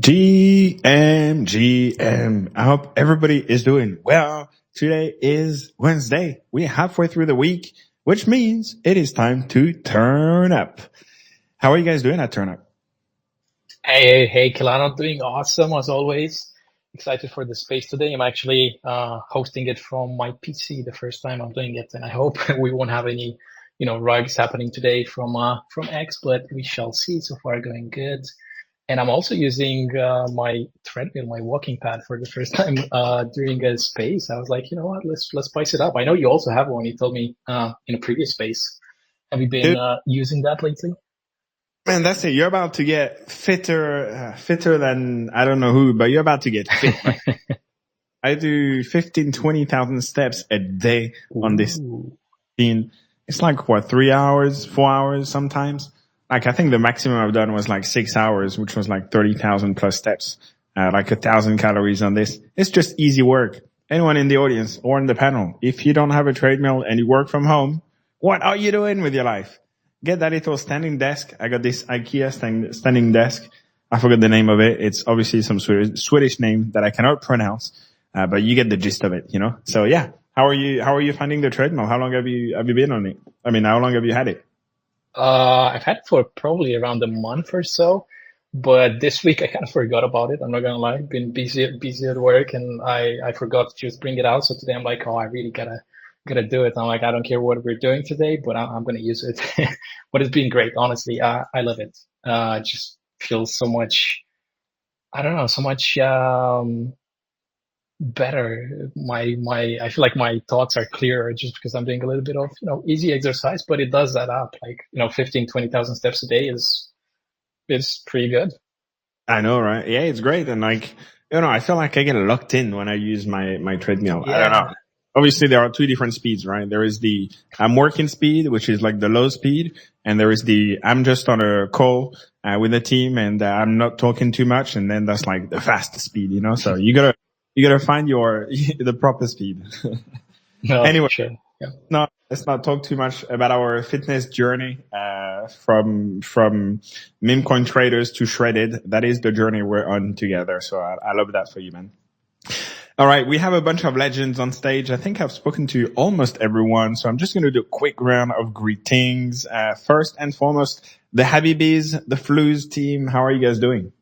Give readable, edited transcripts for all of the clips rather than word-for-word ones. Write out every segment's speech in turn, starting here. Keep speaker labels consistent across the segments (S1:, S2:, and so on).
S1: GM. I hope everybody is doing well. Today is Wednesday. We're halfway through the week, which means it is time to turn up. How are you guys doing at Turn Up?
S2: Hey, Kilana, doing awesome as always. Excited for the space today. I'm actually hosting it from my PC the first time I'm doing it, and I hope we won't have any, rugs happening today from X, but we shall see. So far, going good. And I'm also using my treadmill, my walking pad for the first time during a space. I was like, you know what, let's spice it up. I know you also have one. You told me in a previous space. Have you been
S1: Dude,
S2: using that lately?
S1: man, that's it. You're about to get fitter than I don't know who, but you're about to get fit. Like I do 15, 20,000 steps a day on this
S2: Ooh.
S1: scene. It's like what, 3 hours, 4 hours sometimes. Like I think the maximum I've done was like 6 hours, which was like 30,000 plus steps, like 1,000 calories on this. It's just easy work. Anyone in the audience or in the panel, if you don't have a treadmill and you work from home, what are you doing with your life? Get that little standing desk. I got this IKEA standing desk. I forgot the name of it. It's obviously some Swedish name that I cannot pronounce, but you get the gist of it, you know? So yeah. How are you finding the treadmill? How long have you been on it? I mean, how long have you had it?
S2: I've had it for probably around a month or so, but this week I kind of forgot about it. I'm not gonna lie, been busy at work, and I forgot to just bring it out. So today I'm like, oh, I really gotta do it. I'm like, I don't care what we're doing today, but I'm gonna use it. But it's been great, honestly. I love it. It just feels so much. I don't know, so much better. I feel like my thoughts are clearer just because I'm doing a little bit of, easy exercise, but it does that up. Like, 15, 20,000 steps a day is pretty good.
S1: I know, right? Yeah, it's great. And like, I feel like I get locked in when I use my treadmill. I don't
S2: Yeah.
S1: know. Obviously, there are two different speeds, right? There is the I'm working speed, which is like the low speed. And there is the I'm just on a call with the team and I'm not talking too much. And then that's like the fast speed, you know? So you gotta find the proper speed.
S2: No, for
S1: Anyway.
S2: sure. Yeah.
S1: No, let's not talk too much about our fitness journey from meme coin traders to shredded. That is the journey we're on together. So I love that for you, man. All right, we have a bunch of legends on stage. I think I've spoken to almost everyone, so I'm just going to do a quick round of greetings. First and foremost, the Habibis, the Flooz team. How are you guys doing?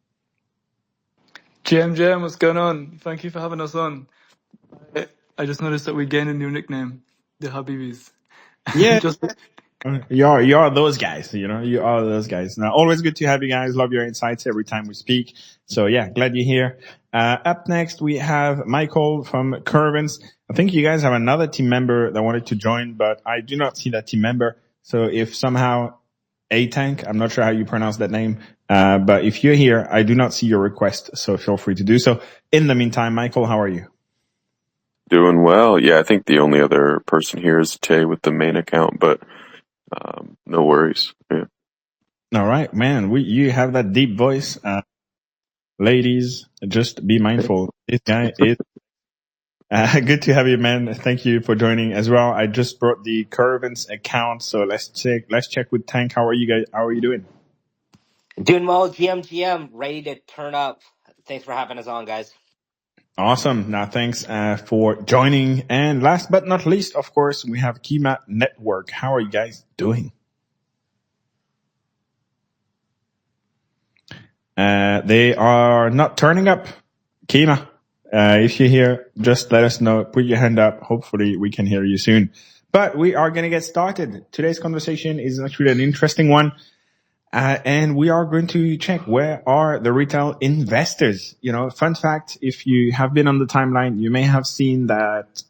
S3: JM, what's going on? Thank you for having us on. I just noticed that we gained a new nickname, the Habibis.
S1: Yeah,
S3: Just
S1: you are those guys, you are those guys. Now, always good to have you guys. Love your insights every time we speak. So yeah, glad you're here. Up next, we have Michael from Curvance. I think you guys have another team member that wanted to join, but I do not see that team member. So if somehow A-Tank, I'm not sure how you pronounce that name, but if you're here, I do not see your request. So feel free to do so. In the meantime, Michael, how are you?
S4: Doing well. Yeah, I think the only other person here is Tay with the main account, but no worries. Yeah.
S1: All right, man. You have that deep voice. Ladies, just be mindful. This guy is good to have you, man. Thank you for joining as well. I just brought the Curvance account, so let's check with Tank. How are you guys? How are you doing?
S5: Doing well, GM, ready to turn up. Thanks for having us on, guys.
S1: Awesome. Now, thanks for joining. And last but not least, of course, we have Kima Network. How are you guys doing? They are not turning up. Kima, if you're here, just let us know. Put your hand up. Hopefully, we can hear you soon. But we are going to get started. Today's conversation is actually an interesting one. And we are going to check where are the retail investors. Fun fact, if you have been on the timeline, you may have seen that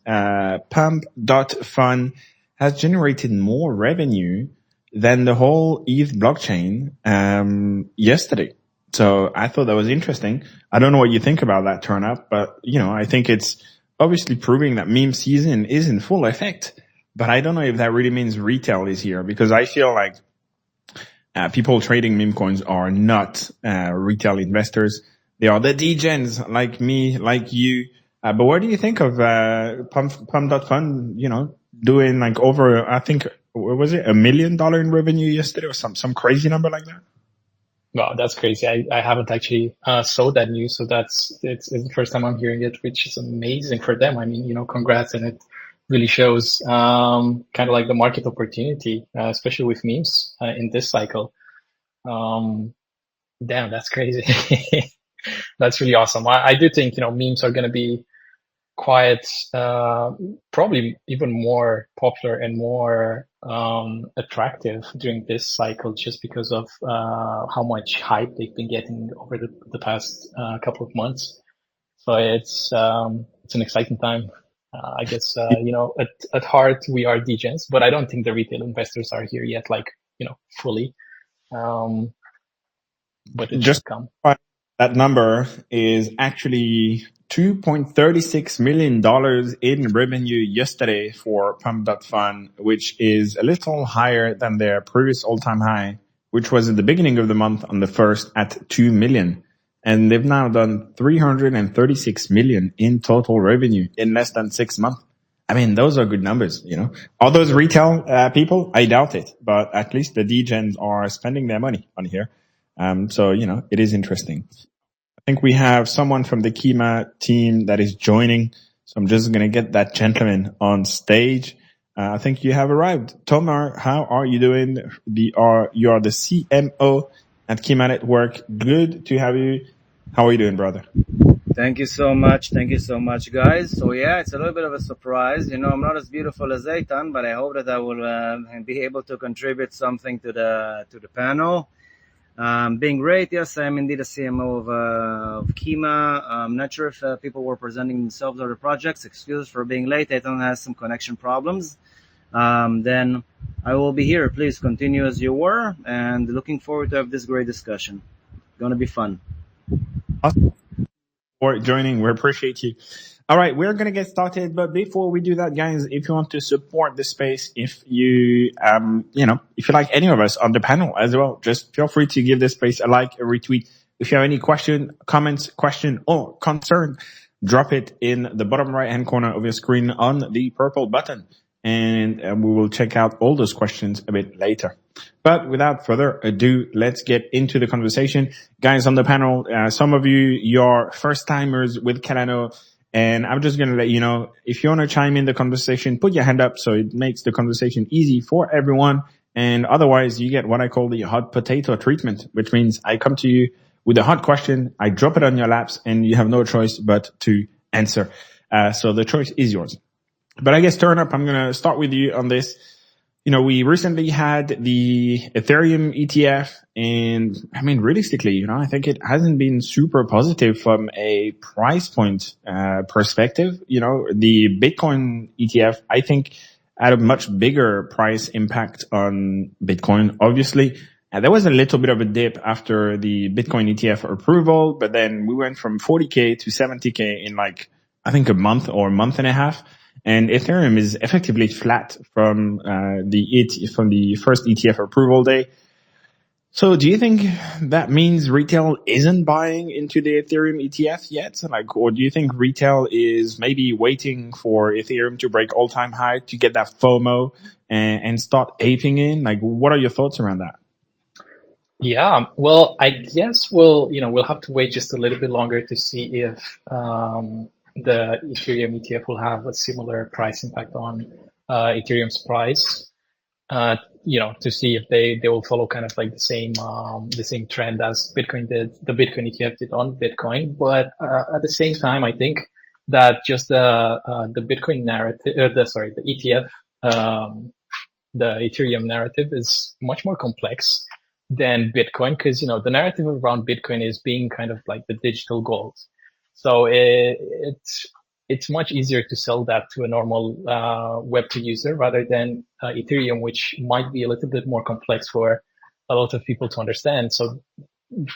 S1: Pump.Fun has generated more revenue than the whole ETH blockchain yesterday. So I thought that was interesting. I don't know what you think about that turn up, but I think it's obviously proving that meme season is in full effect. But I don't know if that really means retail is here, because I feel like people trading meme coins are not retail investors. They are the degens like me, like you. But what do you think of Pump.Fun, doing like over, I think, what was it, $1 million in revenue yesterday or some crazy number like that?
S2: Wow, that's crazy. I haven't actually saw that news, so it's the first time I'm hearing it, which is amazing for them. I mean, congrats, and it really shows kind of like the market opportunity, especially with memes in this cycle. Um, Damn, that's crazy. That's really awesome. I do think memes are going to be quite probably even more popular and more attractive during this cycle just because of how much hype they've been getting over the past couple of months. So it's an exciting time. I guess at heart we are degens, but I don't think the retail investors are here yet, like fully. Um, but it should
S1: Just
S2: come.
S1: that number is actually $2.36 million in revenue yesterday for Pump.Fun, which is a little higher than their previous all-time high, which was at the beginning of the month on the 1st at 2 million. And they've now done 336 million in total revenue in less than 6 months. I mean, those are good numbers, All those retail people, I doubt it, but at least the degens are spending their money on here. So, it is interesting. I think we have someone from the Kima team that is joining. So I'm just going to get that gentleman on stage. I think you have arrived. Tomer, how are you doing? You are the CMO at Kima Network. Good to have you. How are you doing, brother?
S6: Thank you so much. Thank you so much, guys. So yeah, it's a little bit of a surprise. I'm not as beautiful as Eitan, but I hope that I will be able to contribute something to the panel. Being great, yes, I'm indeed a CMO of Kima. I'm not sure if people were presenting themselves or the projects. Excuse for being late. Eitan has some connection problems. Then I will be here. Please continue as you were, and looking forward to have this great discussion. Going to be fun.
S1: Awesome. For joining. We appreciate you. All right, we're going to get started. But before we do that, guys, if you want to support the space, if you, if you like any of us on the panel as well, just feel free to give this space a like, a retweet. If you have any question, or concern, drop it in the bottom right-hand corner of your screen on the purple button. And we will check out all those questions a bit later. But without further ado, let's get into the conversation. Guys on the panel, some of you're first-timers with Cardano, and I'm just going to let you know, if you want to chime in the conversation, put your hand up so it makes the conversation easy for everyone. And otherwise, you get what I call the hot potato treatment, which means I come to you with a hot question, I drop it on your laps, and you have no choice but to answer. So the choice is yours. But I guess, TurnUp, I'm going to start with you on this. We recently had the Ethereum ETF, and I mean, realistically, I think it hasn't been super positive from a price point perspective. The Bitcoin ETF, I think, had a much bigger price impact on Bitcoin, obviously. There was a little bit of a dip after the Bitcoin ETF approval, but then we went from 40K to 70K in I think a month or a month and a half. And Ethereum is effectively flat from the first ETF approval day. So do you think that means retail isn't buying into the Ethereum ETF yet? Or do you think retail is maybe waiting for Ethereum to break all-time high to get that FOMO and start aping in? What are your thoughts around that?
S2: Yeah, well, I guess we'll have to wait just a little bit longer to see if the Ethereum ETF will have a similar price impact on Ethereum's price. To see if they will follow kind of like the same trend as Bitcoin did, the Bitcoin ETF did on Bitcoin. But at the same time, I think that just the Bitcoin narrative, the ETF, the Ethereum narrative is much more complex than Bitcoin, because the narrative around Bitcoin is being kind of like the digital gold. So it's much easier to sell that to a normal Web2 user rather than Ethereum, which might be a little bit more complex for a lot of people to understand. So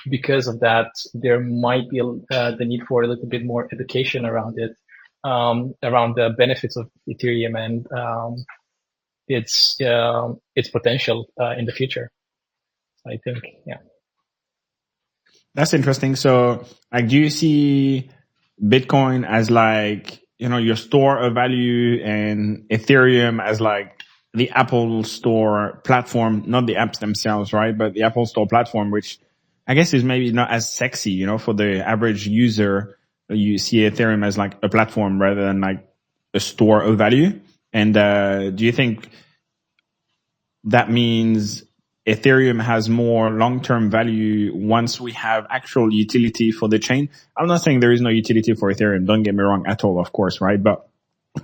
S2: because of that, there might be the need for a little bit more education around it, around the benefits of Ethereum and its potential in the future. I think, yeah.
S1: That's interesting. So, do you see Bitcoin as your store of value and Ethereum as the Apple Store platform, not the apps themselves, right? But the Apple Store platform, which I guess is maybe not as sexy, for the average user. You see Ethereum as like a platform rather than like a store of value. And do you think that means Ethereum has more long-term value once we have actual utility for the chain? I'm not saying there is no utility for Ethereum. Don't get me wrong at all, of course, right? But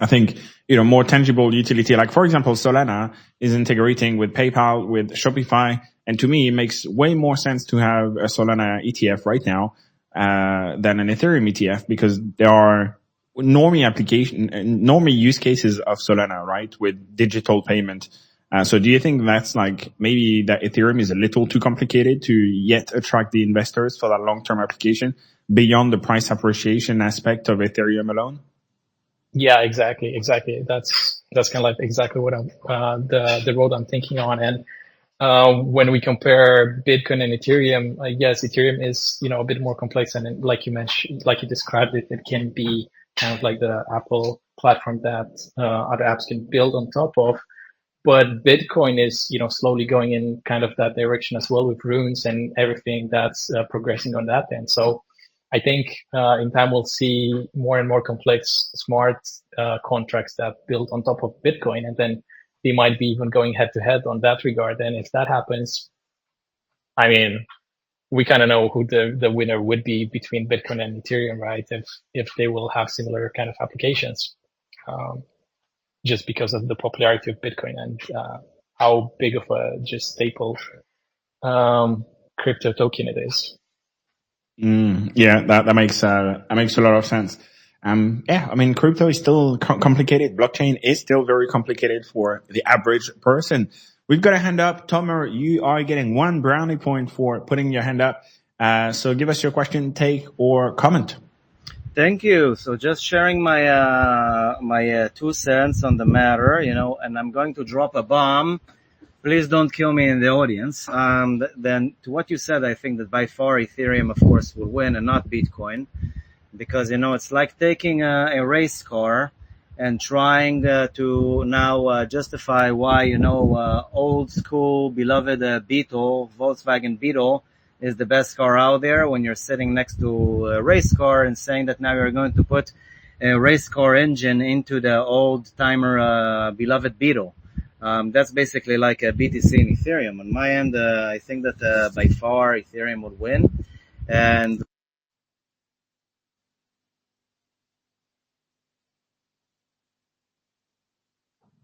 S1: I think, more tangible utility, like for example, Solana is integrating with PayPal, with Shopify. And to me, it makes way more sense to have a Solana ETF right now, than an Ethereum ETF, because there are normie use cases of Solana, right? With digital payment. So do you think that's like maybe that Ethereum is a little too complicated to yet attract the investors for that long-term application beyond the price appreciation aspect of Ethereum alone?
S2: Yeah, exactly. That's kind of like exactly what I'm the road I'm thinking on. And when we compare Bitcoin and Ethereum, yes, Ethereum is a bit more complex, and like you mentioned, like you described it, it can be kind of like the Apple platform that other apps can build on top of. But Bitcoin is slowly going in kind of that direction as well, with runes and everything that's progressing on that end. So I think in time we'll see more and more complex smart contracts that build on top of Bitcoin, and then they might be even going head to head on that regard. And if that happens, I mean, we kind of know who the winner would be between Bitcoin and Ethereum, right? If they will have similar kind of applications, just because of the popularity of Bitcoin and how big of a just staple crypto token it is.
S1: Yeah, that makes a lot of sense. I mean, crypto is still complicated. Blockchain is still very complicated for the average person. We've got a hand up. Tomer, you are getting 1 brownie point for putting your hand up. So give us your question, take, or comment.
S6: Thank you. So just sharing my 2 cents on the matter, and I'm going to drop a bomb. Please don't kill me in the audience. Then to what you said, I think that by far Ethereum, of course, will win and not Bitcoin, because, it's like taking a race car and trying to now justify why, old school beloved Beetle, Volkswagen Beetle, is the best car out there, when you're sitting next to a race car and saying that now you're going to put a race car engine into the old timer beloved Beetle. That's basically like a BTC in Ethereum. On my end, I think that by far Ethereum would win. And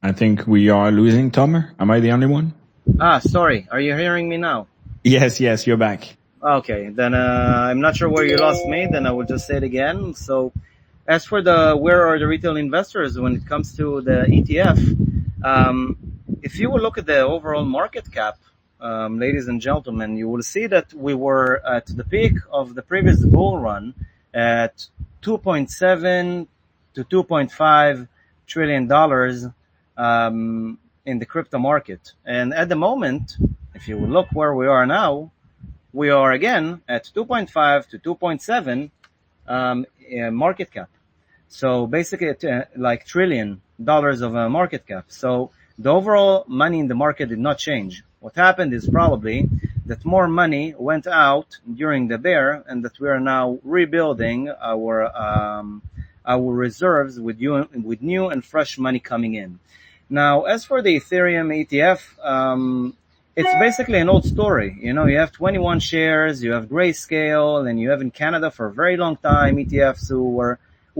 S1: I think we are losing Tomer. Am I the only one?
S6: Sorry. Are you hearing me now?
S1: Yes, you're back.
S6: Okay, then I'm not sure where you lost me. Then I will just say it again. So as for where are the retail investors when it comes to the ETF, if you will look at the overall market cap, ladies and gentlemen, you will see that we were at the peak of the previous bull run at $2.7 to $2.5 trillion in the crypto market. And at the moment, if you will look where we are now, we are again at 2.5 to 2.7 market cap. So basically, like $1 trillion of a market cap. So the overall money in the market did not change. What happened is probably that more money went out during the bear, and that we are now rebuilding our reserves with new and fresh money coming in. Now, as for the Ethereum ETF, it's basically an old story. You have 21 shares, you have Grayscale, and you have in Canada for a very long time ETFs who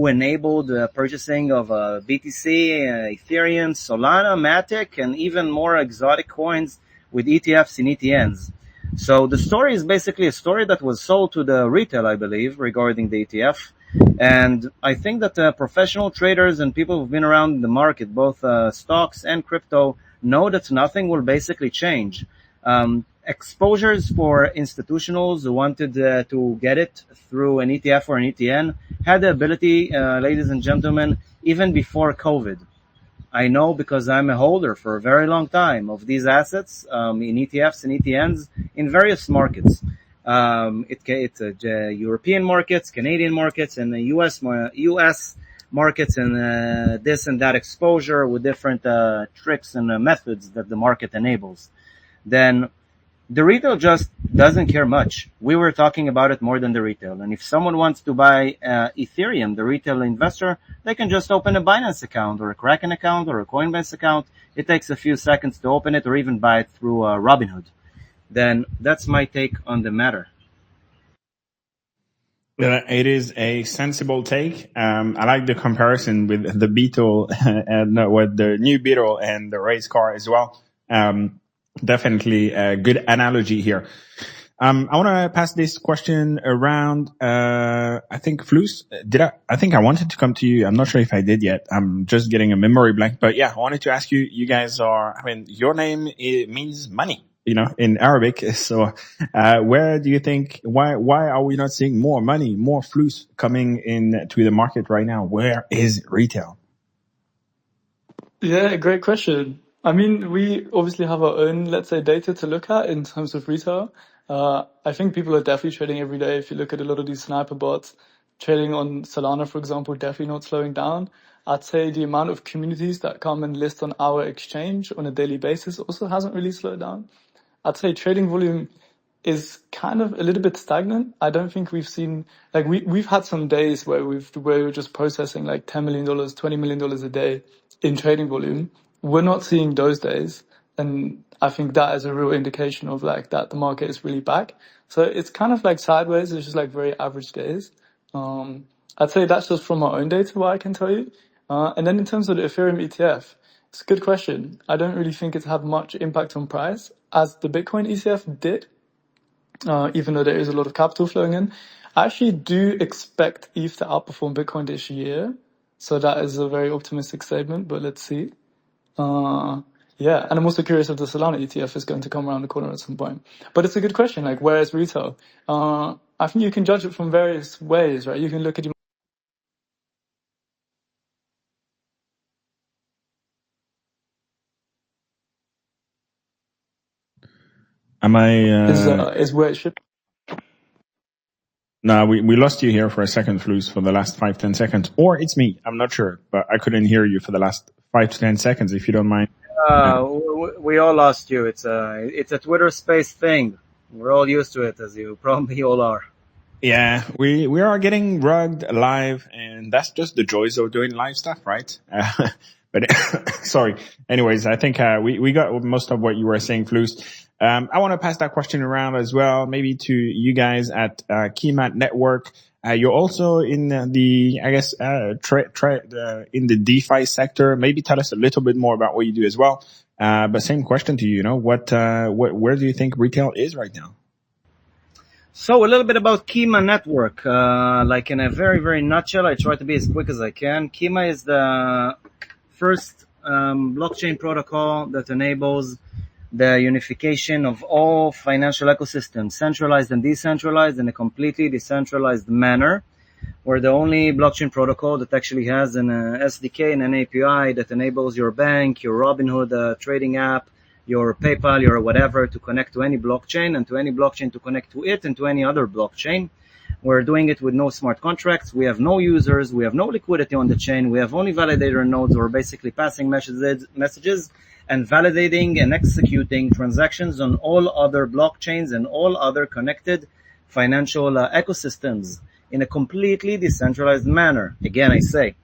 S6: enabled purchasing of BTC, Ethereum, Solana, Matic, and even more exotic coins with ETFs and ETNs. So the story is basically a story that was sold to the retail, I believe, regarding the ETF. And I think that professional traders and people who've been around the market, both stocks and crypto, know that nothing will basically change. Exposures for institutionals who wanted to get it through an ETF or an ETN had the ability, ladies and gentlemen, even before COVID. I know because I'm a holder for a very long time of these assets in ETFs and ETNs in various markets. It's European markets, Canadian markets, and the US markets, and this and that exposure with different tricks and methods that the market enables. Then The retail just doesn't care much. We were talking about it more than the retail. And if someone wants to buy Ethereum, the retail investor, they can just open a Binance account or a Kraken account or a Coinbase account. It takes a few seconds to open it or even buy it through Robinhood. Then that's my take on the matter.
S1: It is a sensible take. I like the comparison with the Beetle and with the new Beetle and the race car as well. Definitely a good analogy here. I want to pass this question around. I think Flooz, I think I wanted to come to you. I'm not sure if I did yet. I'm just getting a memory blank, but yeah, I wanted to ask you, you guys are, your name, it means money, in Arabic. So, where do you think, why are we not seeing more money, more Flooz coming in to the market right now? Where is retail?
S3: Yeah, great question. We obviously have our own, let's say, data to look at in terms of retail. I think people are definitely trading every day. If you look at a lot of these sniper bots, trading on Solana, for example, definitely not slowing down. I'd say the amount of communities that come and list on our exchange on a daily basis also hasn't really slowed down. I'd say trading volume is kind of a little bit stagnant. I don't think we've seen, like, we've had some days where we're just processing like $10 million, $20 million a day in trading volume. We're not seeing those days. And I think that is a real indication of like that the market is really back. So it's kind of like sideways. It's just like very average days. I'd say that's just from our own data, what I can tell you. And then in terms of the Ethereum ETF, it's a good question. I don't really think it's had much impact on price as the Bitcoin ETF did. Even though there is a lot of capital flowing in. I actually do expect ETH to outperform Bitcoin this year. So that is a very optimistic statement, but let's see. Yeah, and I'm also curious if the Solana ETF is going to come around the corner at some point. But it's a good question, like, where is retail? I think you can judge it from various ways, right? You can look at
S1: Am I,
S3: is where it should.
S1: No, we lost you here for a second, Flooz, for the last 5-10 seconds. Or it's me. I'm not sure, but I couldn't hear you for the last 5 to 10 seconds, if you don't mind.
S6: We all lost you. It's a Twitter space thing. We're all used to it, as you probably all are.
S1: Yeah, we are getting rugged live, and that's just the joys of doing live stuff, right? But sorry. Anyways, I think we got most of what you were saying, Flooz. I want to pass that question around as well, maybe to you guys at Kima Network. You're also in the, I guess, in the DeFi sector. Maybe tell us a little bit more about what you do as well. But same question to you. Where do you think retail is right now?
S6: So a little bit about Kima Network. Like in a very, very nutshell, I try to be as quick as I can. Kima is the first blockchain protocol that enables the unification of all financial ecosystems, centralized and decentralized, in a completely decentralized manner. We're the only blockchain protocol that actually has an SDK and an API that enables your bank, your Robinhood trading app, your PayPal, your whatever, to connect to any blockchain, and to any blockchain to connect to it, and to any other blockchain. We're doing it with no smart contracts. We have no users. We have no liquidity on the chain. We have only validator nodes. We're basically passing messages and validating and executing transactions on all other blockchains and all other connected financial ecosystems in a completely decentralized manner. Again, I say,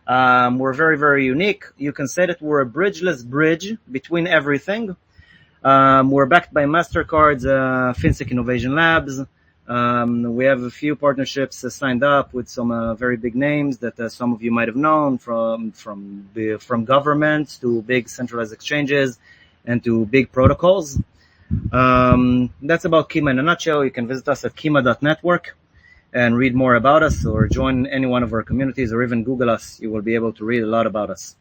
S6: we're very, very unique. You can say that we're a bridgeless bridge between everything. We're backed by MasterCard's FinSec Innovation Labs. We have a few partnerships signed up with some very big names that some of you might have known, from governments to big centralized exchanges and to big protocols. That's about Kima in a nutshell. You can visit us at kima.network and read more about us, or join any one of our communities, or even Google us. You will be able to read a lot about us.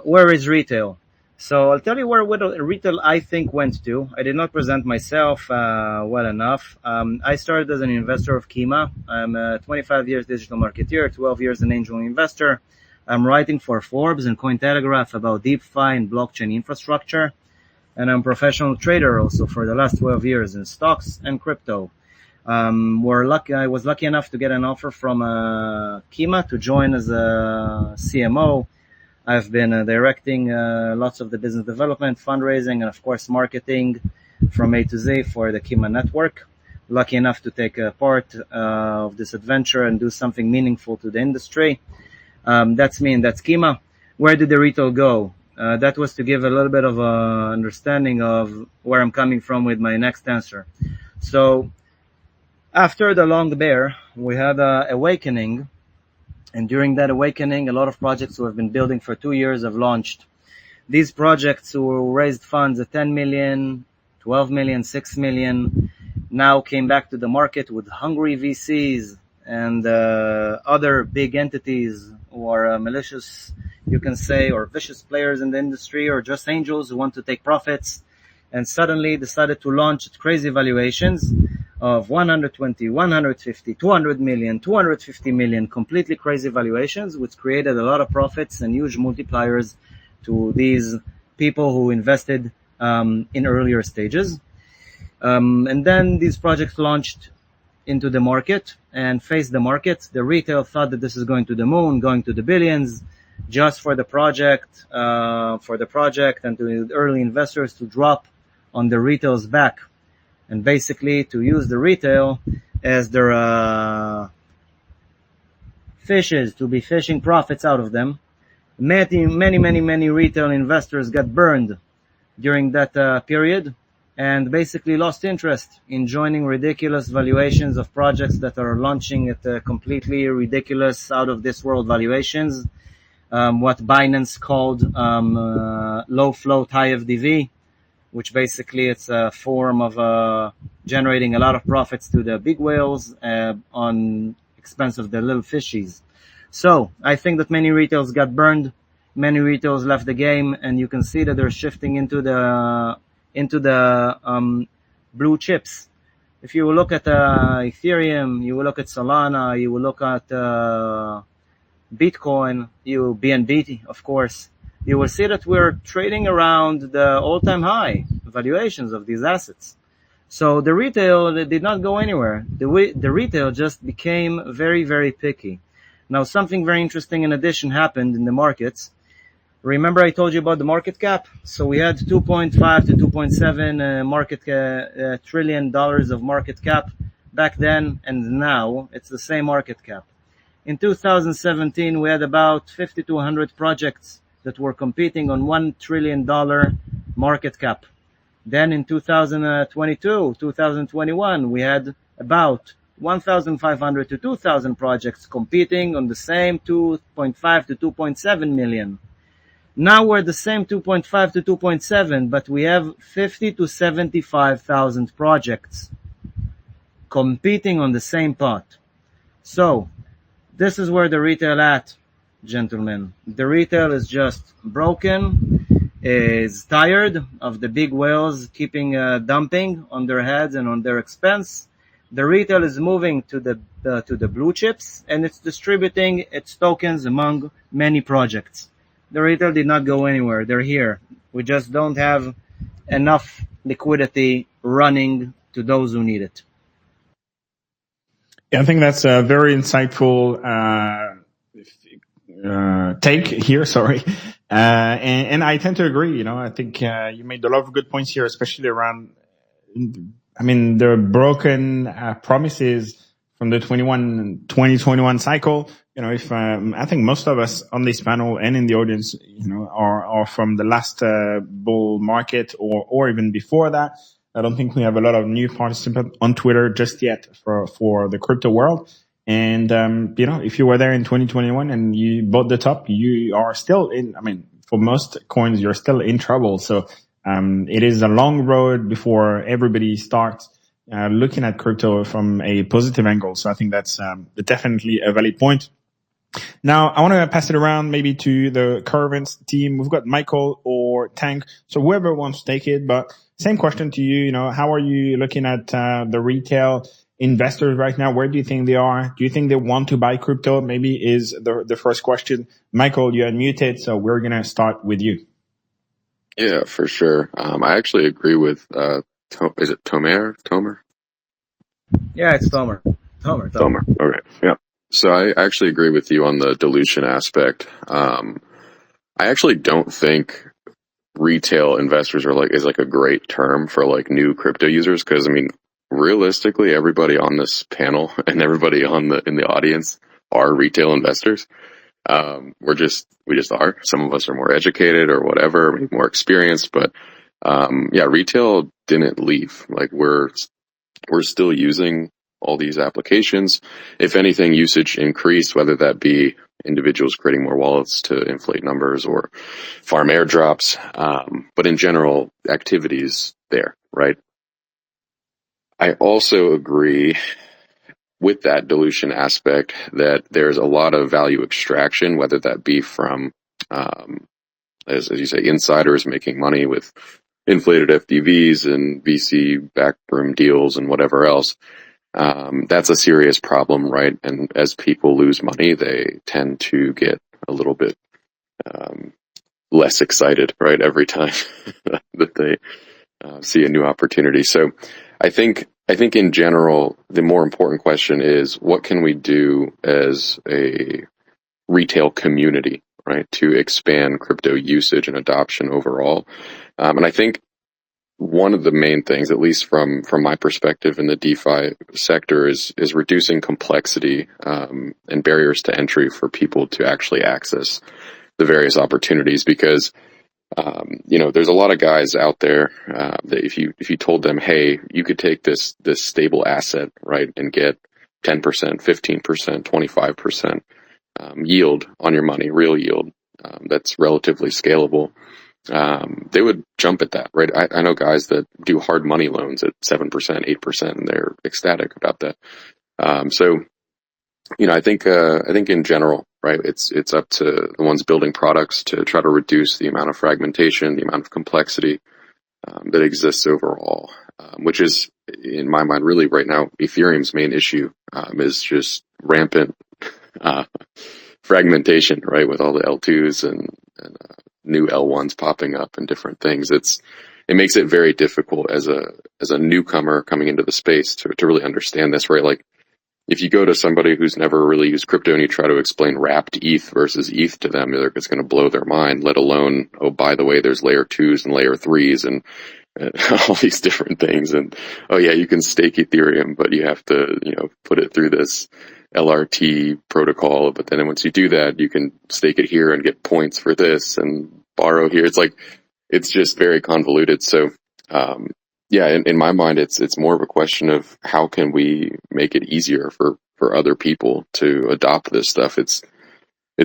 S6: Where is retail? So I'll tell you where retail I think went to. I did not present myself well enough. I started as an investor of Kima. I'm 25 years digital marketeer, 12 years an angel investor. I'm writing for Forbes and Cointelegraph about DeFi and blockchain infrastructure. And I'm a professional trader also for the last 12 years in stocks and crypto. I was lucky enough to get an offer from Kima to join as a CMO. I've been directing lots of the business development, fundraising, and of course marketing from A to Z for the Kima network. Lucky enough to take a part of this adventure and do something meaningful to the industry. That's me and that's Kima. Where did the retail go? That was to give a little bit of a understanding of where I'm coming from with my next answer. So after the long bear, we had an awakening. And during that awakening, a lot of projects who have been building for 2 years have launched. These projects who raised funds at 10 million, 12 million, 6 million, now came back to the market with hungry VCs and other big entities who are malicious, you can say, or vicious players in the industry, or just angels who want to take profits, and suddenly decided to launch at crazy valuations of 120, 150, 200 million, 250 million, completely crazy valuations, which created a lot of profits and huge multipliers to these people who invested in earlier stages. And then these projects launched into the market and faced the market. The retail thought that this is going to the moon, going to the billions, just for the project, and to early investors to drop on the retail's back, and basically to use the retail as their fishes, to be fishing profits out of them. Many retail investors got burned during that period and basically lost interest in joining ridiculous valuations of projects that are launching at completely ridiculous, out of this world valuations. What Binance called low float high FDV, which basically it's a form of generating a lot of profits to the big whales on expense of the little fishies. So I think that many retails got burned, many retails left the game, and you can see that they're shifting into the blue chips. If you look at Ethereum, you will look at Solana, you will look at Bitcoin, BNB, of course, you will see that we're trading around the all-time high valuations of these assets. So the retail did not go anywhere. The retail just became very picky. Now, something very interesting in addition happened in the markets. Remember I told you about the market cap? So we had 2.5 to 2.7 trillion dollars of market cap back then, and now it's the same market cap. In 2017, we had about 50 to 100 projects that were competing on $1 trillion market cap. Then in 2022, 2021, we had about 1,500 to 2,000 projects competing on the same 2.5 to 2.7 million. Now we're the same 2.5 to 2.7, but we have 50 to 75,000 projects competing on the same pot. So this is where the retail at, gentlemen. The retail is just broken, is tired of the big whales keeping dumping on their heads and on their expense. The retail is moving to the blue chips, and it's distributing its tokens among many projects. The retail did not go anywhere. They're here. We just don't have enough liquidity running to those who need it.
S1: Yeah, I think that's a very insightful take here. Sorry. And I tend to agree. I think you made a lot of good points here, especially around, the broken promises from the 2021 cycle. If I think most of us on this panel and in the audience, are from the last bull market or even before that. I don't think we have a lot of new participants on Twitter just yet for the crypto world. And if you were there in 2021 and you bought the top, you are still in. For most coins, you're still in trouble. So it is a long road before everybody starts looking at crypto from a positive angle. So I think that's definitely a valid point. Now, I want to pass it around maybe to the Curvance team. We've got Michael or Tank, so whoever wants to take it. But same question to you. How are you looking at the retail investors right now? Where do you think they are? Do you think they want to buy crypto? Maybe is the first question. Michael, you're unmuted, so we're going to start with you.
S4: Yeah, for sure. I actually agree with, is it Tomer?
S6: Yeah, it's Tomer.
S4: Tomer. Okay. Yeah. So I actually agree with you on the dilution aspect. I actually don't think retail investors is like a great term for like new crypto users. Cause I mean, realistically, everybody on this panel and everybody in the audience are retail investors. We just are. Some of us are more educated or whatever, maybe more experienced, but, yeah, retail didn't leave. Like we're still using all these applications. If anything, usage increased, whether that be individuals creating more wallets to inflate numbers or farm airdrops. But in general, activities there, right? I also agree with that dilution aspect that there's a lot of value extraction, whether that be from, as you say, insiders making money with inflated FDVs and VC backroom deals and whatever else. That's a serious problem, right? And as people lose money, they tend to get a little bit less excited, right? Every time that they see a new opportunity. So I think in general, the more important question is what can we do as a retail community, right, to expand crypto usage and adoption overall. And I think one of the main things, at least from my perspective in the DeFi sector, is reducing complexity and barriers to entry for people to actually access the various opportunities. Because there's a lot of guys out there that if you told them, hey, you could take this stable asset, right, and get 10%, 15%, 25% yield on your money, real yield, that's relatively scalable. They would jump at that, right? I know guys that do hard money loans at 7%, 8%, and they're ecstatic about that. So, I think in general, right, it's up to the ones building products to try to reduce the amount of fragmentation, the amount of complexity, that exists overall, which is, in my mind, really right now, Ethereum's main issue, is just rampant, fragmentation, right? With all the L2s and new L1s popping up and different things. It makes it very difficult as a newcomer coming into the space to really understand this, right? Like if you go to somebody who's never really used crypto and you try to explain wrapped ETH versus ETH to them, it's going to blow their mind, let alone, oh, by the way, there's layer 2s and layer 3s and all these different things. And, oh yeah, you can stake Ethereum, but you have to, put it through this LRT protocol. But then once you do that, you can stake it here and get points for this and borrow here. It's just very convoluted. So, yeah, in my mind, it's more of a question of how can we make it easier for other people to adopt this stuff. It's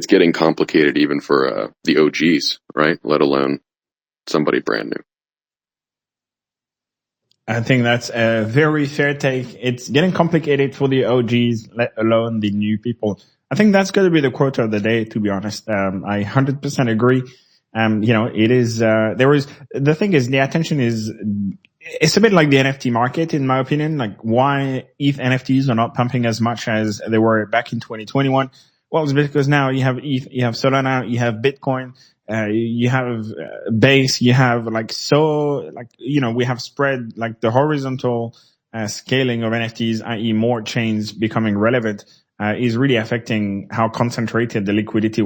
S4: getting complicated even for the OGs, right? Let alone somebody brand new.
S1: I think that's a very fair take. It's getting complicated for the OGs, let alone the new people. I think that's going to be the quote of the day, to be honest. I 100% agree. It is, the thing is, the attention is, it's a bit like the NFT market, in my opinion. Like why ETH NFTs are not pumping as much as they were back in 2021. Well, it's because now you have ETH, you have Solana, you have Bitcoin, you have Base, you have we have spread like the horizontal scaling of NFTs, i.e. more chains becoming relevant, is really affecting how concentrated the liquidity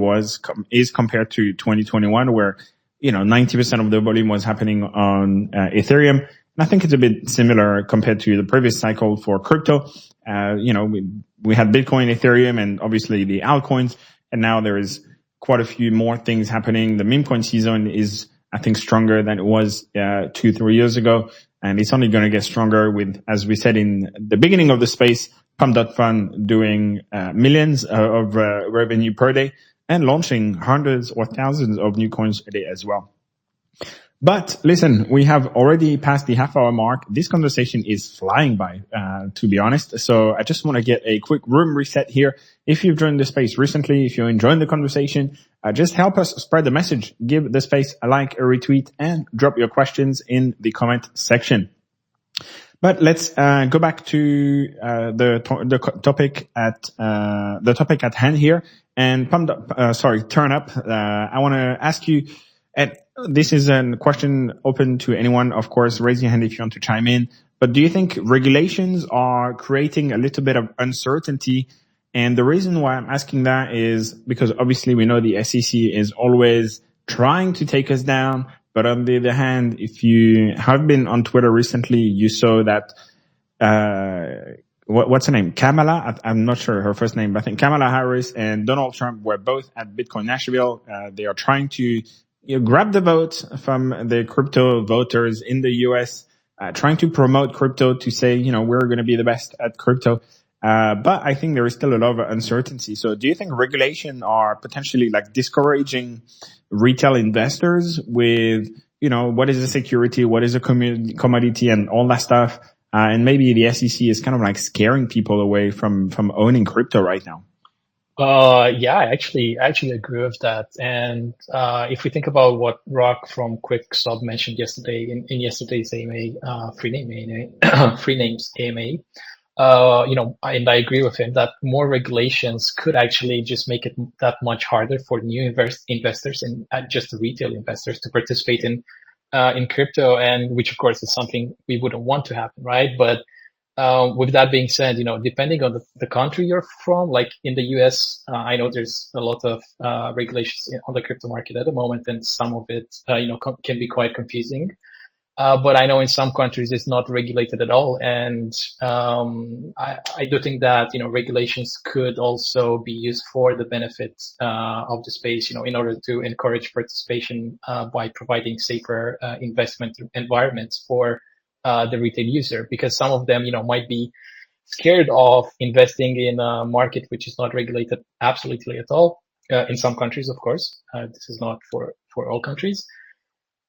S1: is compared to 2021, where 90% of the volume was happening on Ethereum. And I think it's a bit similar compared to the previous cycle for crypto. We had Bitcoin, Ethereum, and obviously the altcoins, and now there is quite a few more things happening. The meme coin season is, I think, stronger than it was 2-3 years ago, and it's only going to get stronger with, as we said in the beginning of the space, Pump.Fun doing millions of revenue per day and launching hundreds or thousands of new coins a day as well. But listen, we have already passed the half-hour mark. This conversation is flying by, to be honest. So I just want to get a quick room reset here. If you've joined the space recently, if you're enjoying the conversation, just help us spread the message. Give the space a like, a retweet, and drop your questions in the comment section. But let's go back to the topic at hand here. And TurnUp. I want to ask you, and this is a question open to anyone, of course. Raise your hand if you want to chime in. But do you think regulations are creating a little bit of uncertainty? And the reason why I'm asking that is because obviously we know the SEC is always trying to take us down, But on the other hand, if you have been on Twitter recently, you saw that, what's her name? Kamala, I'm not sure her first name, but I think Kamala Harris and Donald Trump were both at Bitcoin Nashville. They are trying to grab the vote from the crypto voters in the US, trying to promote crypto to say, we're going to be the best at crypto. But I think there is still a lot of uncertainty. So do you think regulation are potentially like discouraging retail investors with, what is a security, what is a commodity and all that stuff? And maybe the SEC is kind of like scaring people away from owning crypto right now.
S2: Yeah, I actually agree with that. And if we think about what Rock from Quick Sub mentioned yesterday in yesterday's AMA, free names AMA, and I agree with him that more regulations could actually just make it that much harder for new investors and just the retail investors to participate in crypto, and which of course is something we wouldn't want to happen, right? But with that being said, depending on the country you're from, like in the US, I know there's a lot of regulations on the crypto market at the moment, and some of it, can be quite confusing. But I know in some countries it's not regulated at all, and I do think that regulations could also be used for the benefit of the space, in order to encourage participation by providing safer investment environments for the retail user, because some of them might be scared of investing in a market which is not regulated absolutely at all. In some countries, of course, this is not for all countries.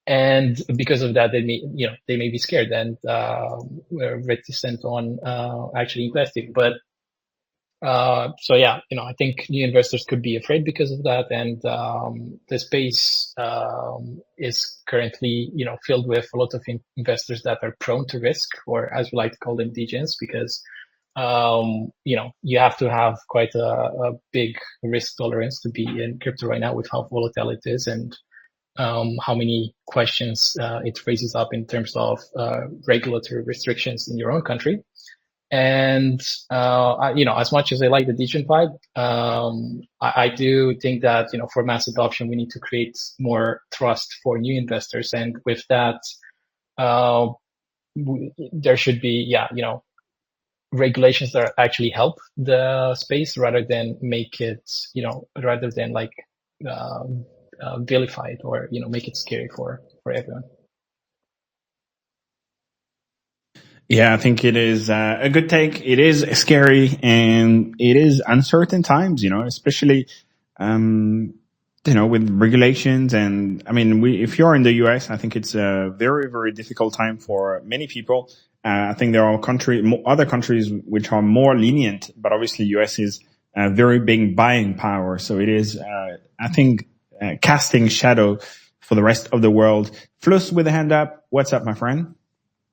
S2: And because of that, they may be scared and reticent on actually investing. But so yeah, I think new investors could be afraid because of that, and the space is currently filled with a lot of investors that are prone to risk, or as we like to call them, degens, because you have to have quite a big risk tolerance to be in crypto right now with how volatile it is, and how many questions it raises up in terms of regulatory restrictions in your own country. And as much as I like the degen vibe, I do think that for mass adoption we need to create more trust for new investors, and with that, there should be regulations that actually help the space rather than make it vilify it, or make it scary for everyone.
S1: Yeah, I think it is a good take. It is scary and it is uncertain times, especially, with regulations. And I mean, if you're in the US, I think it's a very, very difficult time for many people. I think there are other countries which are more lenient, but obviously US is a very big buying power. So it is, I think, casting shadow for the rest of the world. Flooz with a hand up. What's up, my friend?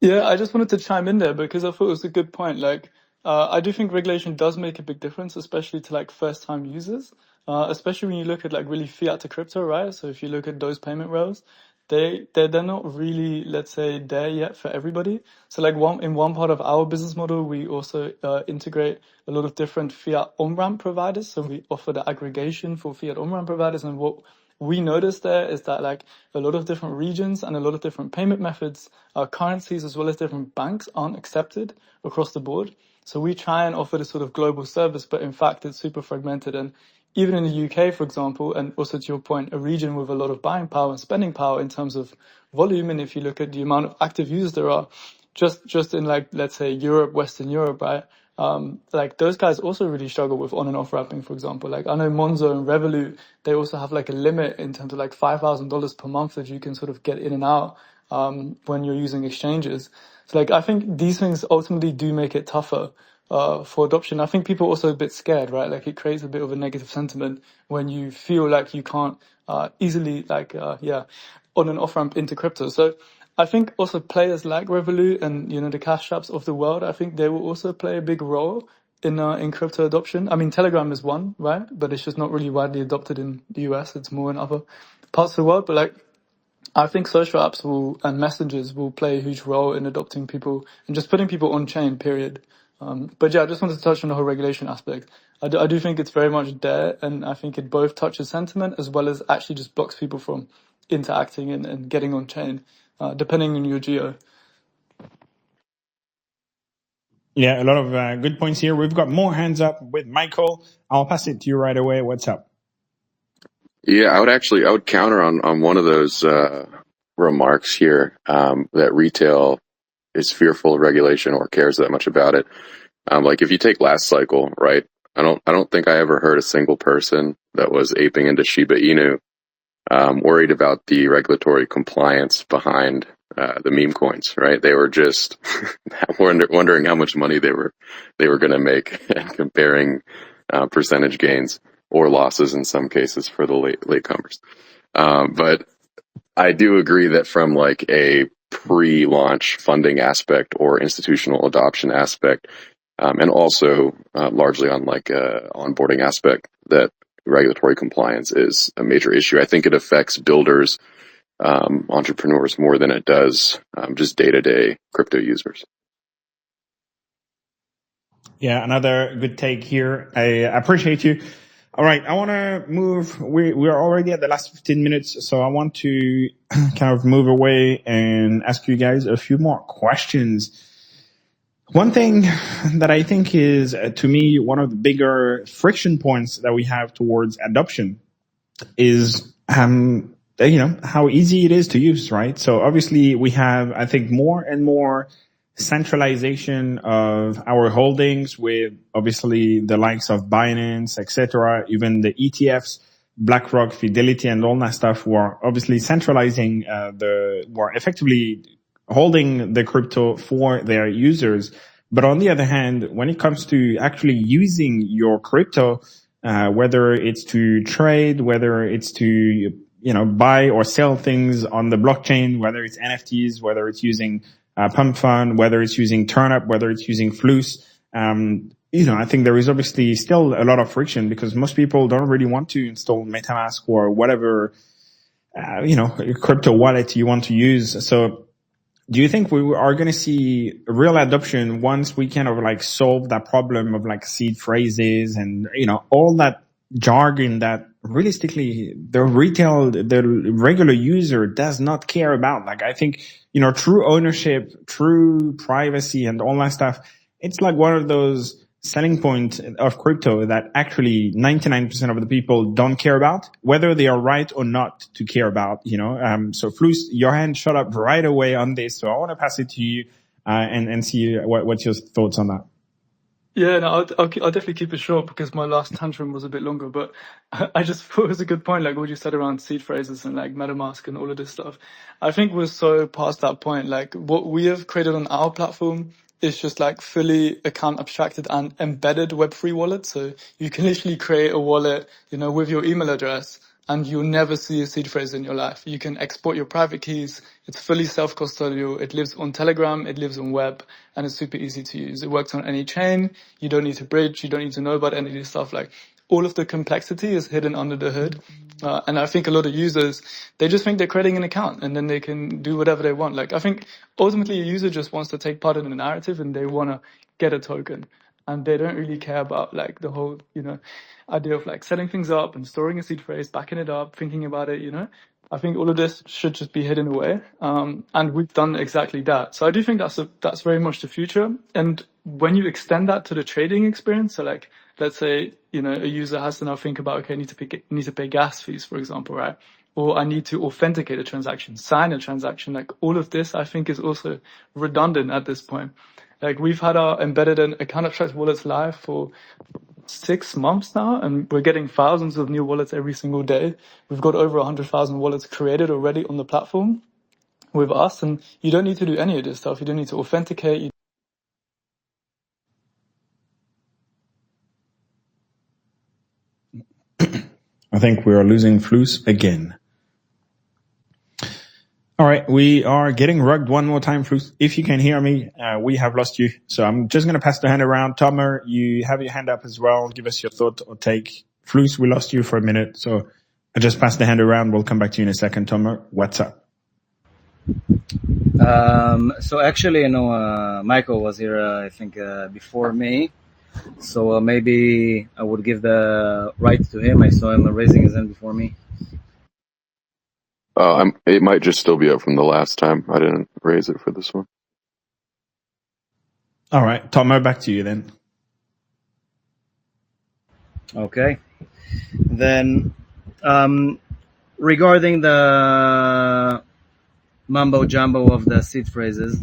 S3: Yeah, I just wanted to chime in there because I thought it was a good point. Like, I do think regulation does make a big difference, especially to like first-time users, especially when you look at like really fiat to crypto, right? So if you look at those payment rails, they're not really, let's say, there yet for everybody. So like in one part of our business model, we also integrate a lot of different fiat on-ramp providers. So we offer the aggregation for fiat on-ramp providers, and what we noticed there is that like a lot of different regions and a lot of different payment methods, currencies, as well as different banks aren't accepted across the board. So we try and offer this sort of global service, but in fact it's super fragmented. And even in the UK, for example, and also to your point, a region with a lot of buying power and spending power in terms of volume, and if you look at the amount of active users there are, just in like, let's say Europe, Western Europe, right? Like those guys also really struggle with on and off wrapping, for example. Like I know Monzo and Revolut, they also have like a limit in terms of like $5,000 per month that you can sort of get in and out when you're using exchanges. So like I think these things ultimately do make it tougher for adoption. I think people are also a bit scared, right? Like it creates a bit of a negative sentiment when you feel like you can't easily on and off ramp into crypto. So I think also players like Revolut and the Cash Apps of the world, I think they will also play a big role in crypto adoption. I mean, Telegram is one, right? But it's just not really widely adopted in the US. It's more in other parts of the world. But like, I think social apps and messengers will play a huge role in adopting people and just putting people on chain, period. But yeah, I just wanted to touch on the whole regulation aspect. I do think it's very much there, and I think it both touches sentiment as well as actually just blocks people from interacting and getting on chain, depending on your geo.
S1: Yeah, a lot of good points here. We've got more hands up with Michael. I'll pass it to you right away. What's up?
S4: Yeah, I would counter on one of those remarks here, that retail is fearful of regulation or cares that much about it. Like if you take last cycle, right? I don't think I ever heard a single person that was aping into Shiba Inu, worried about the regulatory compliance behind the meme coins, right? They were just wondering how much money they were going to make and comparing percentage gains or losses in some cases for the latecomers. But I do agree that from like a pre-launch funding aspect or institutional adoption aspect, and also largely on like a onboarding aspect, that regulatory compliance is a major issue. I think it affects builders, entrepreneurs more than it does just day-to-day crypto users.
S1: Yeah, another good take here. I appreciate you. All right, I want to move. We're already at the last 15 minutes, so I want to kind of move away and ask you guys a few more questions. One thing that I think is, to me, one of the bigger friction points that we have towards adoption is, how easy it is to use, right? So obviously we have, I think, more and more centralization of our holdings with obviously the likes of Binance, etc., even the ETFs, BlackRock, Fidelity, and all that stuff were obviously centralizing were effectively holding the crypto for their users. But on the other hand, when it comes to actually using your crypto, whether it's to trade, whether it's to buy or sell things on the blockchain, whether it's NFTs, whether it's using Pump Fund, whether it's using TurnUp, whether it's using Flooz, I think there is obviously still a lot of friction because most people don't really want to install MetaMask or whatever, crypto wallet you want to use. So do you think we are going to see real adoption once we kind of like solve that problem of like seed phrases and, all that jargon that realistically the regular user does not care about? Like, I think, true ownership, true privacy and all that stuff, it's like one of those selling points of crypto that actually 99% of the people don't care about, whether they are right or not to care about, So Flooz, your hand shot up right away on this. So I want to pass it to you, and see what's your thoughts on that.
S3: Yeah, no, I'll definitely keep it short because my last tantrum was a bit longer, but I just thought it was a good point, like what you said around seed phrases and like MetaMask and all of this stuff. I think we're so past that point. Like what we have created on our platform is just like fully account abstracted and embedded Web3 wallet. So you can literally create a wallet, with your email address, and you'll never see a seed phrase in your life. You can export your private keys. It's fully self-custodial. It lives on Telegram. It lives on web, and it's super easy to use. It works on any chain. You don't need to bridge. You don't need to know about any of this stuff. Like all of the complexity is hidden under the hood. And I think a lot of users, they just think they're creating an account and then they can do whatever they want. Like I think ultimately a user just wants to take part in the narrative and they want to get a token. And they don't really care about like the whole, idea of like setting things up and storing a seed phrase, backing it up, thinking about it, I think all of this should just be hidden away. And we've done exactly that. So I do think that's very much the future. And when you extend that to the trading experience, so like, let's say, a user has to now think about, okay, I need to pay gas fees, for example, right? Or I need to authenticate a transaction, sign a transaction. Like all of this, I think is also redundant at this point. Like we've had our embedded and account abstract wallets live for 6 months now, and we're getting thousands of new wallets every single day. We've got over 100,000 wallets created already on the platform with us, and you don't need to do any of this stuff. You don't need to authenticate.
S1: I think we are losing Flooz again. All right, we are getting rugged one more time, Flooz. If you can hear me, we have lost you. So I'm just going to pass the hand around. Tomer, you have your hand up as well. Give us your thought or take. Flooz, we lost you for a minute. So I just passed the hand around. We'll come back to you in a second. Tomer, what's up?
S6: So actually, Michael was here, I think, before me. So maybe I would give the right to him. I saw him raising his hand before me.
S4: It might just still be up from the last time. I didn't raise it for this one.
S1: All right, Tomo, back to you then.
S6: Okay. Then, regarding the mumbo jumbo of the seed phrases,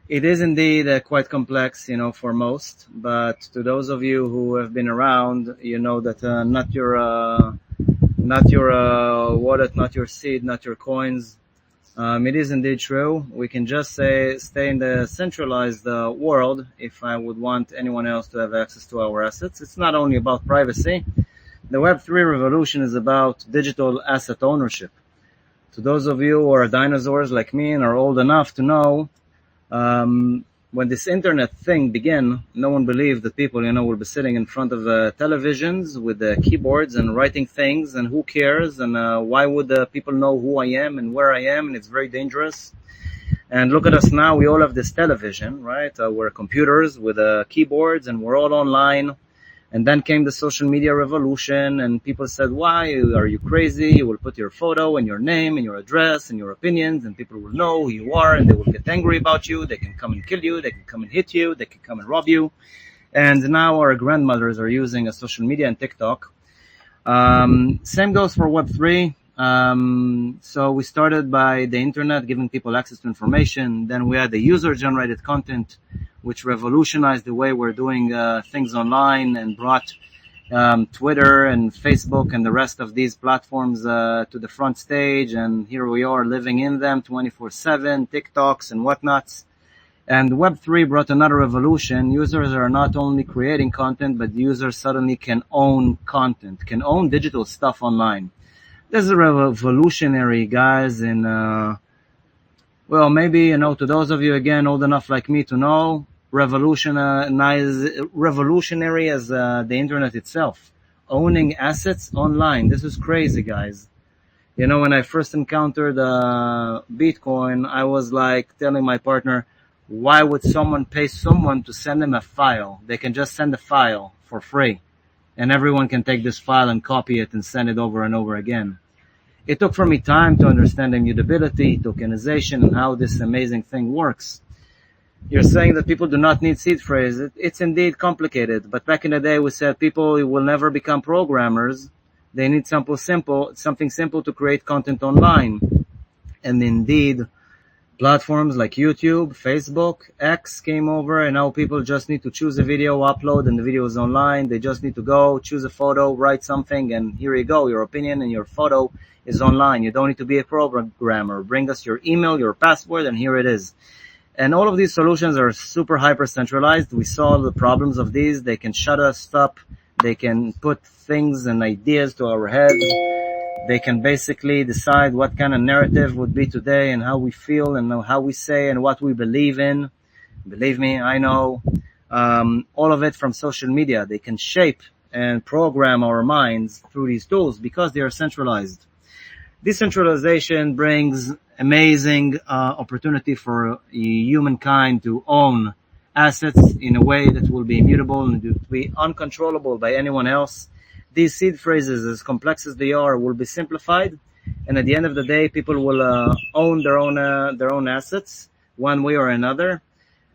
S6: it is indeed quite complex, for most. But to those of you who have been around, you know that not your wallet, not your seed, not your coins. It is indeed true. We can just stay in the centralized world if I would want anyone else to have access to our assets. It's not only about privacy. The Web3 revolution is about digital asset ownership. To those of you who are dinosaurs like me and are old enough to know, when this internet thing began, no one believed that people, will be sitting in front of televisions with keyboards and writing things, and who cares, and why would people know who I am and where I am, and it's very dangerous. And look at us now, we all have this television, right? We're computers with keyboards, and we're all online. And then came the social media revolution, and people said, why are you crazy? You will put your photo and your name and your address and your opinions, and people will know who you are, and they will get angry about you. They can come and kill you. They can come and hit you. They can come and rob you. And now our grandmothers are using social media and TikTok. Same goes for Web3. So we started by the internet, giving people access to information. Then we had the user-generated content, which revolutionized the way we're doing things online, and brought Twitter and Facebook and the rest of these platforms to the front stage. And here we are living in them 24/7, TikToks and whatnots. And Web3 brought another revolution. Users are not only creating content, but users suddenly can own content, can own digital stuff online. This is revolutionary, guys, in well, maybe, to those of you, again, old enough like me to know, revolutionary as the internet itself. Owning assets online. This is crazy, guys. When I first encountered Bitcoin, I was like telling my partner, why would someone pay someone to send them a file? They can just send a file for free, and everyone can take this file and copy it and send it over and over again. It took for me time to understand immutability, tokenization, and how this amazing thing works. You're saying that people do not need seed phrase. It's indeed complicated, but back in the day we said people will never become programmers. They need something simple to create content online. And indeed, platforms like YouTube, Facebook, X came over, and now people just need to choose a video, upload, and the video is online. They just need to go, choose a photo, write something, and here you go. Your opinion and your photo is online. You don't need to be a programmer. Bring us your email, your password, and here it is. And all of these solutions are super hyper centralized. We saw the problems of these. They can shut us up. They can put things and ideas to our heads. They can basically decide what kind of narrative would be today, and how we feel, and how we say, and what we believe in. Believe me, I know. All of it from social media. They can shape and program our minds through these tools because they are centralized. Decentralization brings amazing opportunity for humankind to own assets in a way that will be immutable and to be uncontrollable by anyone else. These seed phrases, as complex as they are, will be simplified, and at the end of the day, people will own their own assets one way or another.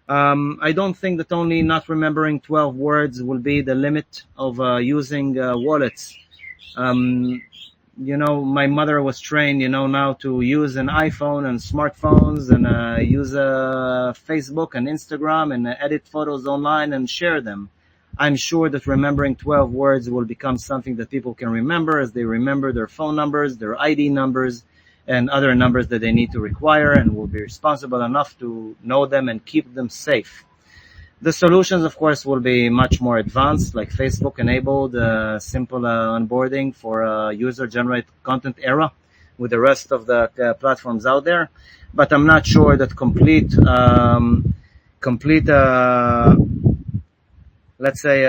S6: I don't think that only not remembering 12 words will be the limit of using wallets. My mother was trained, now to use an iPhone and smartphones, and use Facebook and Instagram, and edit photos online and share them. I'm sure that remembering 12 words will become something that people can remember as they remember their phone numbers, their ID numbers, and other numbers that they need to require, and will be responsible enough to know them and keep them safe. The solutions, of course, will be much more advanced, like Facebook-enabled simple onboarding for user-generated content era with the rest of the platforms out there. But I'm not sure that complete let's say,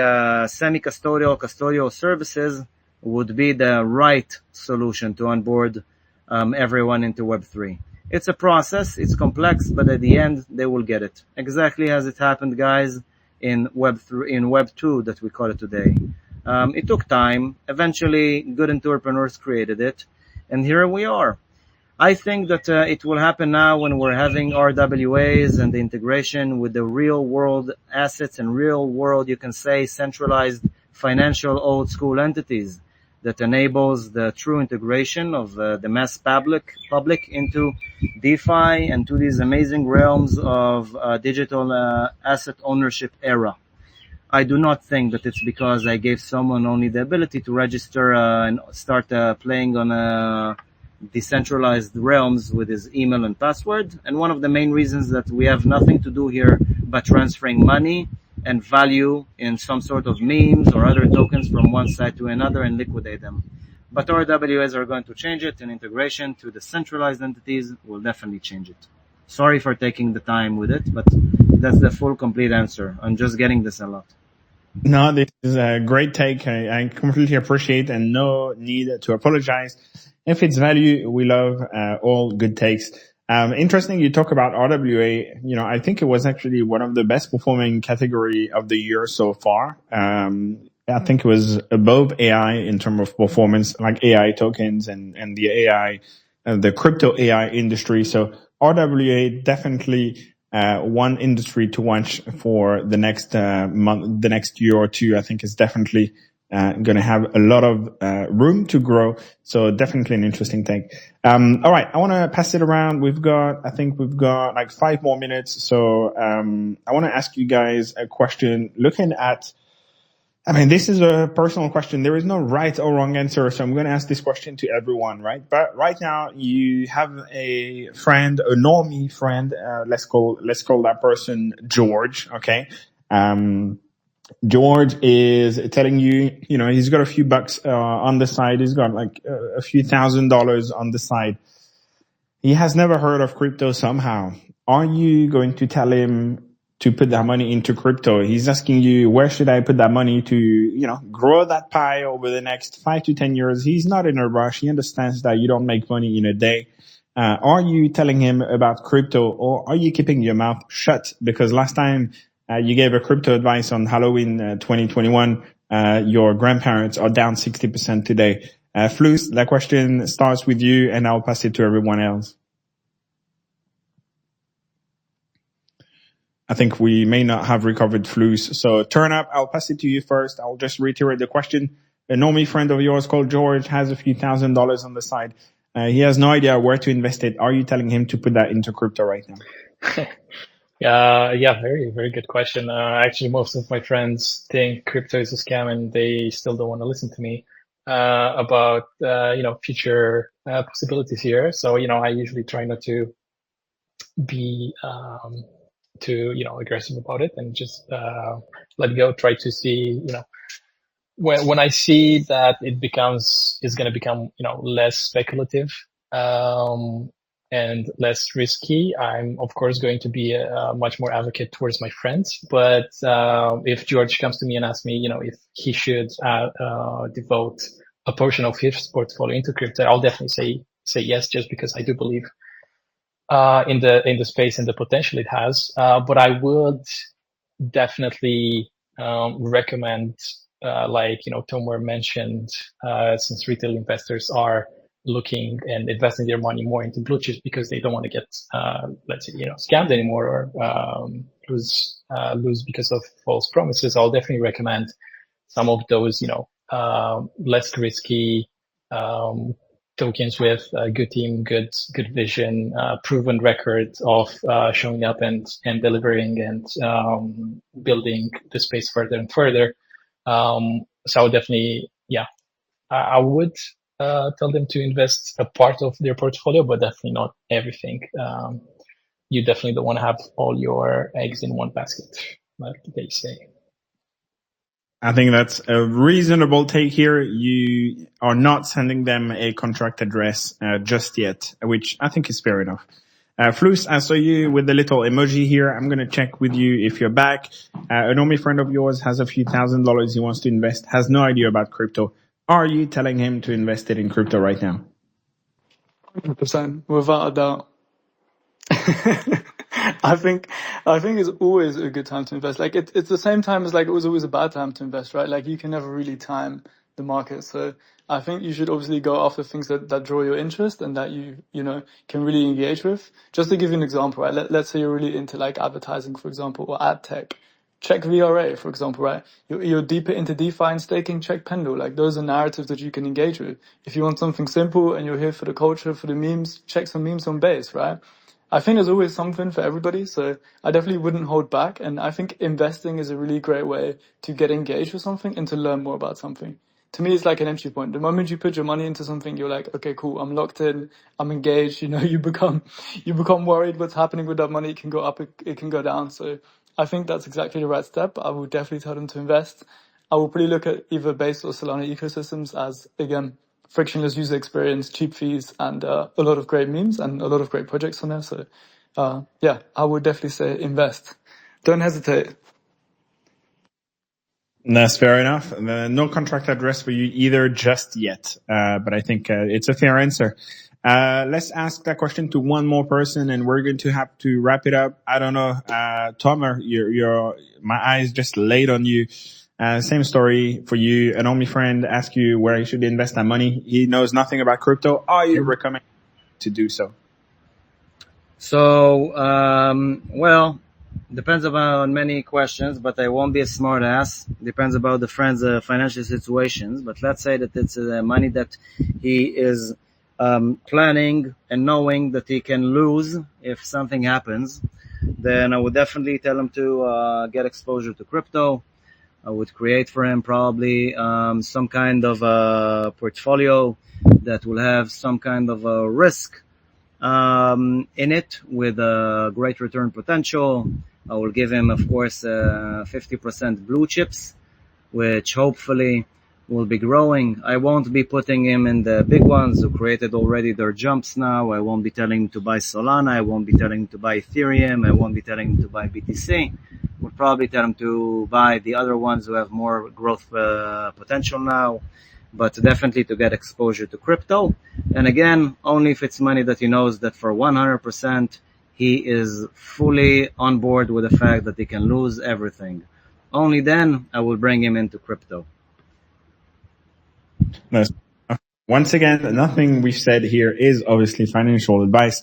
S6: semi-custodial services would be the right solution to onboard everyone into Web3. It's a process, it's complex, but at the end, they will get it. Exactly as it happened, guys, in Web2 that we call it today. It took time. Eventually, good entrepreneurs created it. And here we are. I think that it will happen now when we're having RWAs and the integration with the real world assets and real world, you can say, centralized financial old school entities that enables the true integration of the mass public into DeFi and to these amazing realms of digital asset ownership era. I do not think that it's because I gave someone only the ability to register and start playing on decentralized realms with his email and password. And one of the main reasons that we have nothing to do here but transferring money and value in some sort of memes or other tokens from one side to another and liquidate them. But RWAs are going to change it, and integration to the centralized entities will definitely change it. Sorry for taking the time with it, but that's the full complete answer. I'm just getting this a lot.
S1: No, this is a great take. I completely appreciate, and no need to apologize. If it's value, we love all good takes. Interesting, you talk about RWA. You know, I think it was actually one of the best performing category of the year so far. I think it was above AI in terms of performance, like AI tokens and the AI, the crypto AI industry. So RWA definitely one industry to watch for the next month, the next year or two. I think is definitely going to have a lot of room to grow. So definitely an interesting take. All right, I want to pass it around. I think we've got like 5 more minutes. So I want to ask you guys a question. Looking at, I mean, this is a personal question. There is no right or wrong answer. So I'm going to ask this question to everyone, right? But right now you have a friend, a normie friend. Let's call that person George. Okay. George is telling you, you know, he's got a few bucks on the side. He's got like a few $1,000s on the side. He has never heard of crypto somehow. Are you going to tell him to put that money into crypto? He's asking you, where should I put that money to, you know, grow that pie over the next 5 to 10 years? He's not in a rush. He understands that you don't make money in a day. Are you telling him about crypto, or are you keeping your mouth shut? Because last time you gave a crypto advice on Halloween 2021, your grandparents are down 60% today. Flooz, that question starts with you, and I'll pass it to everyone else. I think we may not have recovered Flooz. So TurnUp, I'll pass it to you first. I'll just reiterate the question. A normie friend of yours called George has a few $1,000s on the side. He has no idea where to invest it. Are you telling him to put that into crypto right now?
S2: Yeah, very, very good question. Actually, most of my friends think crypto is a scam, and they still don't want to listen to me about future possibilities here. So I usually try not to be aggressive about it, and just let go. Try to see when I see that it's going to become less speculative and less risky, I'm of course going to be a much more advocate towards my friends. But if George comes to me and asks me, if he should devote a portion of his portfolio into crypto, I'll definitely say yes, just because I do believe in the space and the potential it has. But I would definitely recommend, like Tomer mentioned, since retail investors are looking and investing their money more into blue chips because they don't want to get, let's say, scammed anymore or lose because of false promises. I'll definitely recommend some of those, less risky tokens with a good team, good vision, proven record of showing up and delivering and building the space further and further. So I would definitely, I would tell them to invest a part of their portfolio, but definitely not everything. You definitely don't want to have all your eggs in one basket, like they say.
S1: I think that's a reasonable take here. You are not sending them a contract address just yet, which I think is fair enough. Flooz, I saw you with the little emoji here. I'm going to check with you if you're back. A normie friend of yours has a few $1,000s he wants to invest, has no idea about crypto. Are you telling him to invest it in crypto right now?
S3: 100%, without a doubt. I think it's always a good time to invest. Like it's the same time as like it was always a bad time to invest, right? Like you can never really time the market. So I think you should obviously go after things that draw your interest and that you know, can really engage with. Just to give you an example, right? Let's say you're really into like advertising, for example, or ad tech. Check VRA, for example, right? You're deeper into DeFi and staking, check Pendle. Like, those are narratives that you can engage with. If you want something simple and you're here for the culture, for the memes, check some memes on Base, right? I think there's always something for everybody, so I definitely wouldn't hold back. And I think investing is a really great way to get engaged with something and to learn more about something. To me, it's like an entry point. The moment you put your money into something, you're like, okay, cool, I'm locked in, I'm engaged. You know, you become worried what's happening with that money. It can go up, it can go down. So I think that's exactly the right step. I would definitely tell them to invest. I will probably look at either Base or Solana ecosystems as, again, frictionless user experience, cheap fees, and a lot of great memes and a lot of great projects on there. So, yeah, I would definitely say invest. Don't hesitate.
S1: That's fair enough. No contract address for you either just yet, but I think it's a fair answer. Let's ask that question to one more person, and we're going to have to wrap it up. I don't know, Tomer, my eyes just laid on you. Same story for you. An Omi friend asked you where he should invest that money. He knows nothing about crypto. Are you recommend to do so?
S6: So, well, depends on many questions, but I won't be a smart ass. Depends about the friend's financial situations. But let's say that it's money that he is planning and knowing that he can lose if something happens. Then I would definitely tell him to get exposure to crypto. I would create for him probably some kind of a portfolio that will have some kind of a risk in it with a great return potential. I will give him, of course, 50% blue chips, which hopefully will be growing. I won't be putting him in the big ones who created already their jumps now. I won't be telling him to buy Solana. I won't be telling him to buy Ethereum. I won't be telling him to buy BTC. Would probably tell him to buy the other ones who have more growth potential now, but definitely to get exposure to crypto. And again, only if it's money that he knows that for 100% he is fully on board with the fact that he can lose everything. Only then I will bring him into crypto.
S1: Nice. Once again, nothing we've said here is obviously financial advice.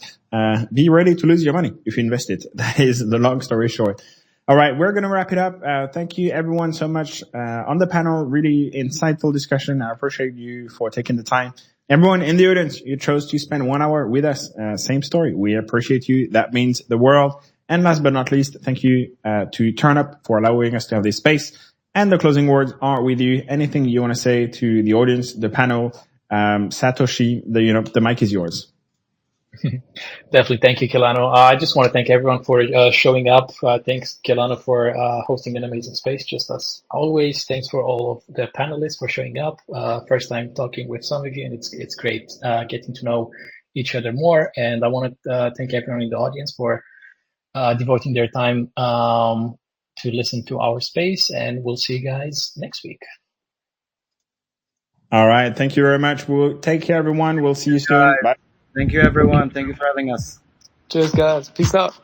S1: Be ready to lose your money if you invest it. That is the long story short. All right, we're going to wrap it up. Thank you everyone so much on the panel. Really insightful discussion. I appreciate you for taking the time. Everyone in the audience, you chose to spend 1 hour with us. Same story. We appreciate you. That means the world. And last but not least, thank you to TurnUp for allowing us to have this space. And the closing words are with you. Anything you want to say to the audience, the panel, Satoshi, the mic is yours.
S2: Definitely. Thank you, Kelano. I just want to thank everyone for showing up. Thanks, Kelano, for hosting an amazing space, just as always. Thanks for all of the panelists for showing up. First time talking with some of you, and it's great getting to know each other more. And I want to thank everyone in the audience for devoting their time to listen to our space. And we'll see you guys next week.
S1: All right. Thank you very much. We'll take care, everyone. We'll see you soon. Bye.
S6: Thank you, everyone. Thank you for having us.
S3: Cheers, guys. Peace out.